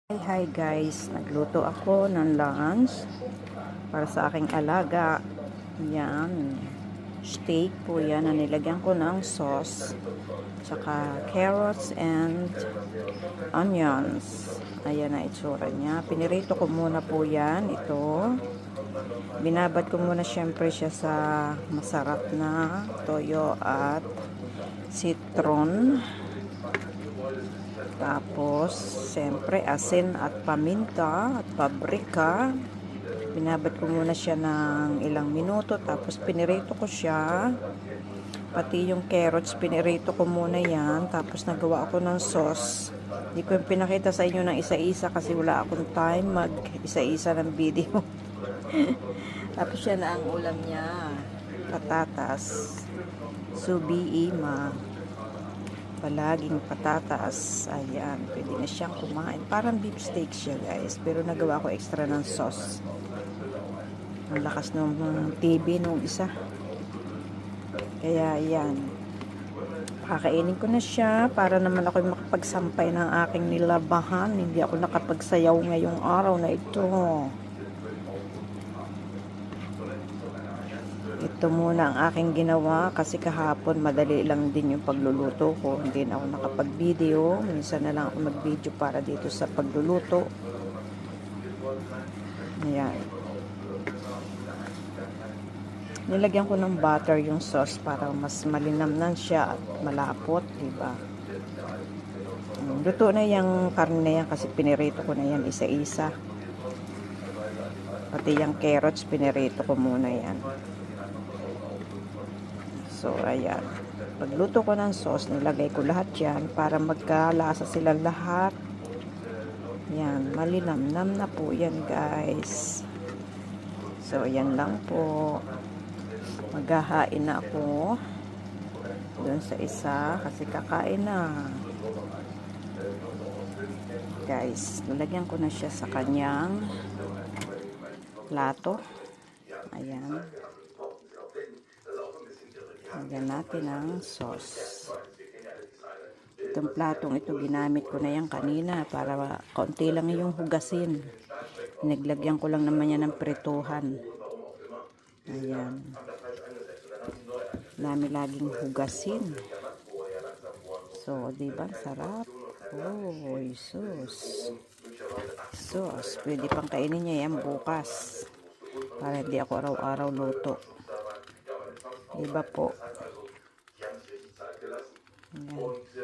Hi guys, nagluto ako ng lunch para sa aking alaga. Yan, steak po yan na nilagyan ko ng sauce, tsaka carrots and onions. Ayan na itsura niya. Pinirito ko muna po yan, ito. Binabad ko muna syempre siya sa masarap na toyo at citron. Tapos, siyempre, asin at paminta at pabrika. Binabad ko muna siya ng ilang minuto. Tapos, pinirito ko siya. Pati yung carrots, pinirito ko muna yan. Tapos, nagawa ako ng sauce. Hindi ko yung pinakita sa inyo ng isa-isa kasi wala akong time mag-isa-isa ng video. Tapos, yan na ang ulam niya. Patatas. Subi ima. Palaging patatas. Ayan, pwede na siyang kumain. Parang beef steak siya guys, pero nagawa ko extra ng sauce. Ang lakas ng TV nung isa, kaya ayan, kakainin ko na siya para naman ako makapagsampay ng aking nilabahan. Hindi ako nakapagsayaw ngayong araw na ito. Ito muna ang aking ginawa kasi kahapon madali lang din yung pagluluto ko. Hindi na ako nakapag-video. Minsan na lang ako mag-video para dito sa pagluluto. Ayan. Nilagyan ko ng butter yung sauce para mas malinamnan siya at malapot, diba? Luto na yung karne na yan kasi pinirito ko na yan isa-isa. Pati yung carrots pinirito ko muna yan. So, ayan. Pagluto ko ng sauce, nilagay ko lahat yan para magkalasa sila lahat. Yan, malinamnam na po yan, guys. So, ayan lang po. Maghahain na ako doon sa isa kasi kakain na. Guys, nilagyan ko na siya sa kanyang plato. Ayan. Lagyan natin ang sauce. Itong platong ito, ginamit ko na yan kanina para kaunti lang yung hugasin. Naglagyan ko lang naman yan ng prituhan. Ayan. Dami laging hugasin. So, diba? Sarap. Oh, sus. Sauce. Pwede pang kainin niya yan bukas. Para hindi ako araw-araw luto. Iba po. Ayan.